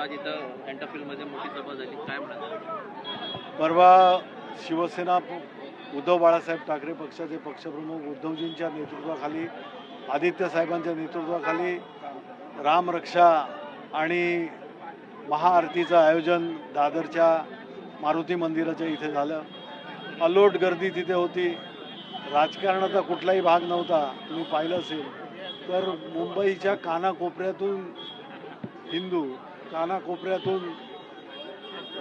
आज इथं एंटाफिलमध्ये मोठी सभा झाली, काय म्हणतात? परवा शिवसेना उद्धव बाळासाहेब ठाकरे पक्षाचे पक्षप्रमुख उद्धवजींच्या नेतृत्वाखाली, आदित्य साहेबांच्या नेतृत्वाखाली रामरक्षा आणि महाआरतीचं आयोजन दादरच्या मारुती मंदिराच्या इथे झालं. अलोट गर्दी तिथे होती. राजकारणाचा कुठलाही भाग नव्हता. तुम्ही पाहिलं असेल तर मुंबईच्या कानाकोपऱ्यातून हिंदू, कानाकोपऱ्यातून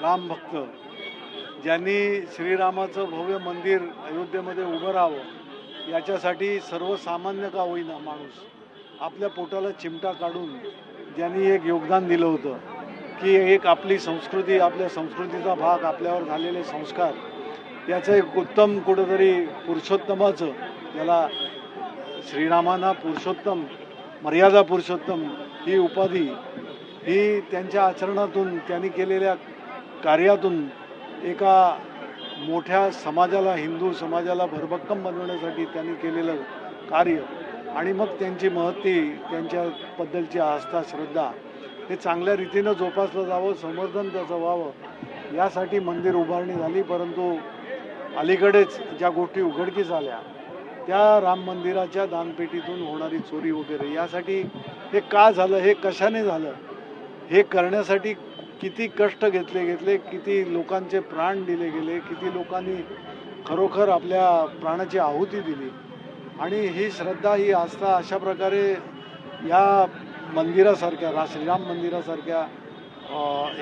रामभक्त, ज्यांनी श्रीरामाचं भव्य मंदिर अयोध्येमध्ये उभं राहावं याच्यासाठी सर्वसामान्य का होईना माणूस आपल्या पोटाला चिमटा काढून ज्यांनी एक योगदान दिलं होतं की एक आपली संस्कृती, आपल्या संस्कृतीचा भाग, आपल्यावर झालेले संस्कार, याचं एक उत्तम कुठंतरी पुरुषोत्तमाचं, याला श्रीरामांना पुरुषोत्तम, मर्यादा पुरुषोत्तम ही उपाधी ही त्यांच्या आचरणातून, त्यांनी केलेल्या कार्यातून एका मोठ्या समाजाला, हिंदू समाजाला भरभक्कम बनवण्यासाठी त्यांनी केलेलं कार्य आणि मग त्यांची महती, त्यांच्याबद्दलची आस्था, श्रद्धा हे चांगल्या रीतीनं जोपासलं जावं, समर्थन त्याचं व्हावं यासाठी मंदिर उभारणी झाली. परंतु अलीकडेच ज्या गोष्टी उघडकीस आल्या त्या राम मंदिराच्या दानपेटीतून होणारी चोरी वगैरे, यासाठी हे का झालं, हे कशाने झालं, हे करण्यासाठी किती कष्ट घेतले, किती लोकांचे प्राण दिले गेले, किती लोकांनी खरोखर आपल्या प्राणाची आहुती दिली आणि ही श्रद्धा, ही आस्था अशा प्रकारे या मंदिरासारख्या, श्रीराम मंदिरासारख्या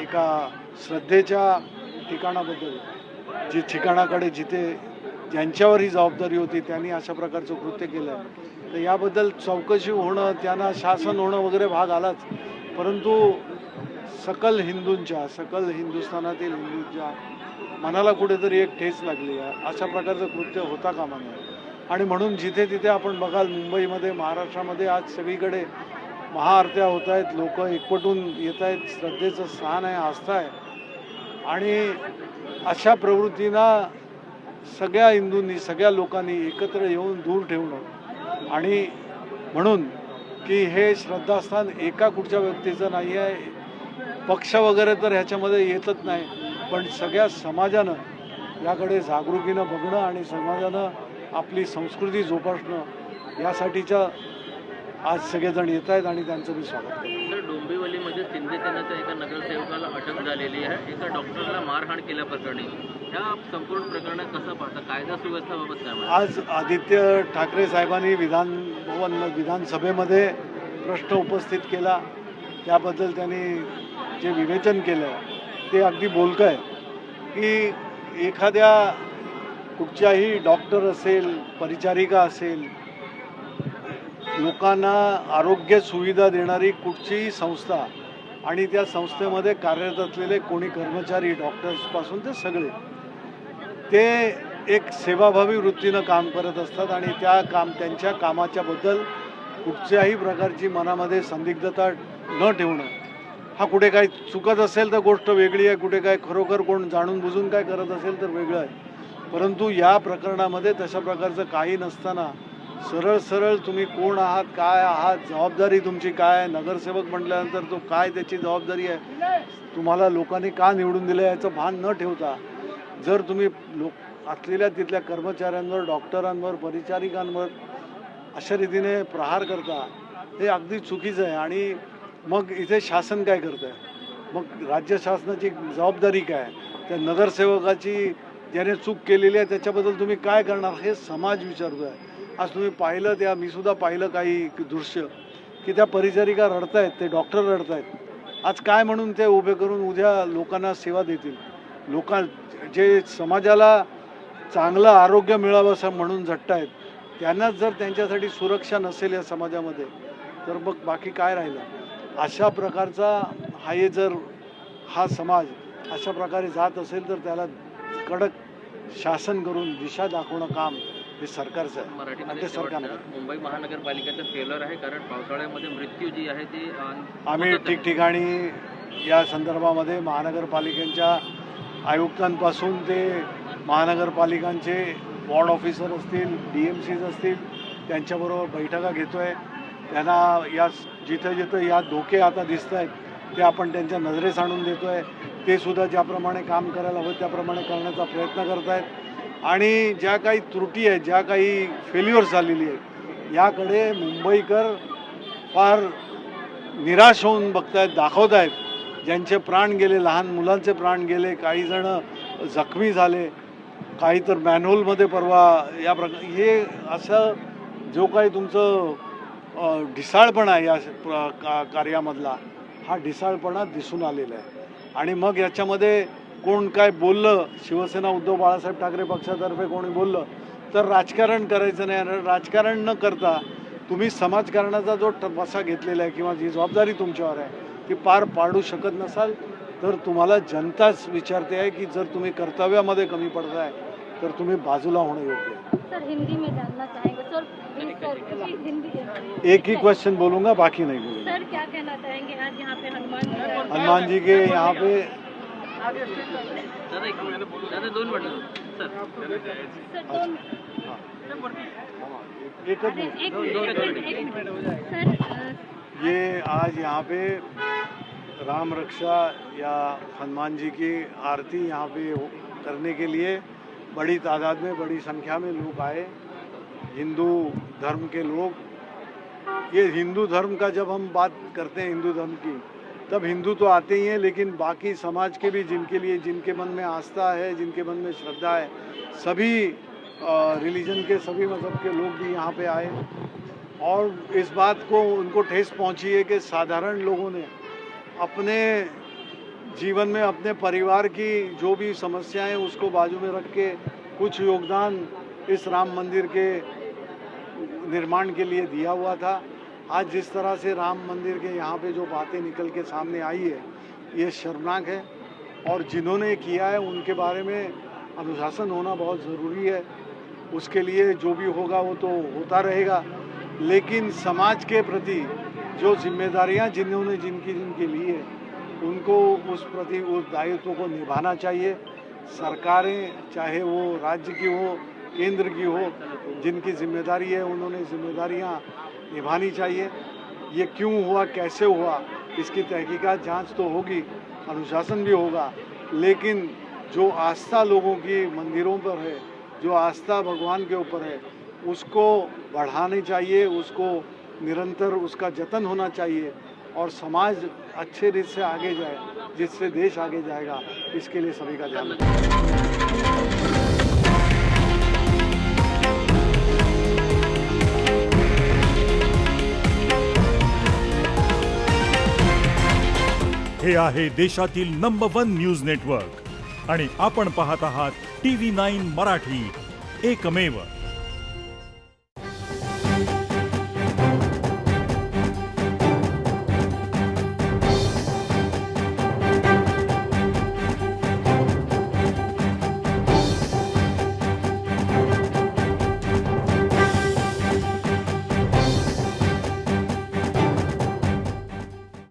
एका श्रद्धेच्या ठिकाणाबद्दल, जी ठिकाणाकडे जिथे ज्यांच्यावर ही जबाबदारी होती त्यांनी अशा प्रकारचं कृत्य केलं, तर याबद्दल चौकशी होणं, त्यांना शासन होणं वगैरे भाग आलाच. परंतु सकल हिंदूंच्या, सकल हिंदुस्थानातील हिंदूंच्या मनाला कुठेतरी एक ठेच लागली आहे. अशा प्रकारचं कृत्य होता कामा नये. आणि म्हणून जिथे तिथे आपण बघाल, मुंबईमध्ये, महाराष्ट्रामध्ये आज सगळीकडे महाआरत्या होत आहेत, लोक एकवटून येत आहेत, श्रद्धेचं स्थान आहे, आस्था आहे आणि अशा प्रवृत्तींना सगळ्या हिंदूंनी, सगळ्या लोकांनी एकत्र येऊन दूर ठेवणं आणि म्हणून की हे श्रद्धास्थान एका कुठच्या व्यक्तीचं नाही आहे, पक्ष वगैरे तर ह्याच्यामध्ये येतच नाही, पण सगळ्या समाजानं याकडे जागरूकीनं बघणं आणि समाजानं आपली संस्कृती जोपासणं यासाठीच्या आज सगळेजण येत आहेत आणि त्यांचं मी स्वागत करतो. तर डोंबिवलीमध्ये शिंदे सेनेच्या एका नगरसेवकाला अटक झालेली आहे, एका डॉक्टरला मारहाण केल्याप्रकरणी. ह्या संपूर्ण प्रकरणात कसं पाहता, कायदा सुव्यवस्थेबाबत काय म्हणता? आज आदित्य ठाकरे साहेबांनी विधानसभेमध्ये प्रश्न उपस्थित केला, त्याबद्दल त्यांनी जे विवेचन केलं ते अगदी बोलकं आहे की एखाद्या कुठच्याही डॉक्टर असेल, परिचारिका असेल, लोकांना आरोग्य सुविधा देणारी कुठचीही संस्था आणि त्या संस्थेमध्ये कार्यरत असलेले कोणी कर्मचारी, डॉक्टर्सपासून ते सगळे, ते एक सेवाभावी वृत्तीनं काम करत असतात आणि त्यांच्या कामाच्या बद्दल कुठच्याही प्रकारची मनामध्ये संदिग्धता न ठेवणं, हा कुठे काही चुकत असेल तर गोष्ट वेगळी आहे, कुठे काय खरोखर कोण जाणून बुजून काय करत असेल तर वेगळं आहे. परंतु या प्रकरणामध्ये तशा प्रकारचं काही नसताना सरळ सरळ तुम्ही कोण आहात, काय आहात, जबाबदारी तुमची काय, नगरसेवक म्हटल्यानंतर तो काय त्याची जबाबदारी आहे, तुम्हाला लोकांनी का निवडून दिलं याचं भान न ठेवता जर तुम्ही असलेल्या तिथल्या कर्मचाऱ्यांवर, डॉक्टरांवर, परिचारिकांवर अशा रीतीने प्रहार करता, हे अगदी चुकीचं आहे. आणि मग इथे शासन काय करतं आहे, मग राज्य शासनाची जबाबदारी काय, त्या नगरसेवकाची ज्याने चूक केलेली आहे त्याच्याबद्दल तुम्ही काय करणार, हे समाज विचारतो आहे. आज तुम्ही पाहिलं, मी सुद्धा पाहिलं काही दृश्य की त्या परिचारिका रडत आहेत, ते डॉक्टर रडत आहेत. आज काय म्हणून ते उभे करून उद्या लोकांना सेवा देतील? जे समाजाला चांगलं आरोग्य मिळावं असं म्हणून झटत आहेत, त्यांनाच जर त्यांच्यासाठी सुरक्षा नसेल या समाजामध्ये, तर मग बाकी काय राहिलं? अशा प्रकारचा हा समाज अशा प्रकारे जात असेल तर त्याला कडक शासन करून दिशा दाखवणं काम हे सरकारचं आहे आणि ते सरकारनं. मुंबई महानगरपालिकेचं फेलर आहे, कारण पावसाळ्यामध्ये मृत्यू जी आहे ती आम्ही ठिकठिकाणी या संदर्भामध्ये महानगरपालिकेच्या आयुक्तांपासून ते महानगरपालिकांचे वॉर्ड ऑफिसर असतील, DMCs असतील, त्यांच्याबरोबर बैठका घेतो आहे. त्यांना जिथं जिथं या धोके आता दिसत आहेत ते आपण त्यांच्या नजरेस आणून देतो आहे. ते सुद्धा ज्याप्रमाणे काम करायला हवं त्याप्रमाणे करण्याचा प्रयत्न करत आहेत. आणि ज्या काही त्रुटी आहेत, ज्या काही फेल्युअर्स झालेली आहेत, याकडे मुंबईकर फार निराश होऊन बघतायत, दाखवत आहेत. ज्यांचे प्राण गेले, लहान मुलांचे प्राण गेले, काही जण जखमी झाले, काही तर मॅनहोलमध्ये परवा या हे असं जो काही तुमचं ढिसाळपणा आहे या कार्यामधला, हा ढिसाळपणा दिसून आलेला आहे. आणि मग याच्यामध्ये कोण काय बोललं, शिवसेना उद्धव बाळासाहेब ठाकरे पक्षातर्फे कोणी बोललं तर राजकारण करायचं नाही. आणि राजकारण न करता तुम्ही समाजकारणाचा जो वसा घेतलेला आहे किंवा जी जबाबदारी तुमच्यावर आहे ती पार पाडू शकत नसाल तर तुम्हाला जनताच विचारते आहे की जर तुम्ही कर्तव्यामध्ये कमी पडताय तर तुम्ही बाजूला होणं योग्य आहे. सर हिंदी में जानना चाहेंगे सर, प्लीज सर हिंदी एक ही क्वेश्चन बोलूंगा, बाकी नहीं बोलूंगा. सर क्या कहना चाहेंगे आज यहाँ पे हनुमान हनुमान जी के यहाँ पे दादा 2 मिनिटं सर. एक सर ये आज यहाँ पे राम रक्षा या हनुमान जी की आरती यहाँ पे करने के लिए बड़ी तादाद में, बड़ी संख्या में लोग आए. हिंदू धर्म के लोग, ये हिंदू धर्म का जब हम बात करते हैं हिंदू धर्म की, तब हिंदू तो आते ही हैं, लेकिन बाकी समाज के भी जिनके लिए, जिनके मन में आस्था है, जिनके मन में श्रद्धा है, सभी रिलीजन के, सभी मज़हब के लोग भी यहाँ पे आए. और इस बात को उनको ठेस पहुँची है कि साधारण लोगों ने अपने जीवन में अपने परिवार की जो भी समस्याएं उसको बाजू में रख के कुछ योगदान इस राम मंदिर के निर्माण के लिए दिया हुआ था. आज जिस तरह से राम मंदिर के यहाँ पे जो बातें निकल के सामने आई है ये शर्मनाक है. और जिन्होंने किया है उनके बारे में अनुशासन होना बहुत ज़रूरी है. उसके लिए जो भी होगा वो तो होता रहेगा, लेकिन समाज के प्रति जो जिम्मेदारियां जिन्होंने जिनकी ली है उनको उस प्रति उस दायित्व को निभाना चाहिए. सरकारें चाहे वो राज्य की हो, केंद्र की हो, जिनकी जिम्मेदारी है उन्होंने जिम्मेदारियां निभानी चाहिए. ये क्यों हुआ, कैसे हुआ, इसकी तहकीकात जांच तो होगी, अनुशासन भी होगा, लेकिन जो आस्था लोगों की मंदिरों पर है, जो आस्था भगवान के ऊपर है, उसको बढ़ानी चाहिए, उसको निरंतर उसका जतन होना चाहिए और समाज अच्छे रीत से आगे जाए, जिससे देश आगे जाएगा, इसके लिए सभी का ध्यान रखें. हे आहे देशातील नंबर 1 न्यूज नेटवर्क आणि आपण पाहत आहात TV9 मराठी, एकमेव.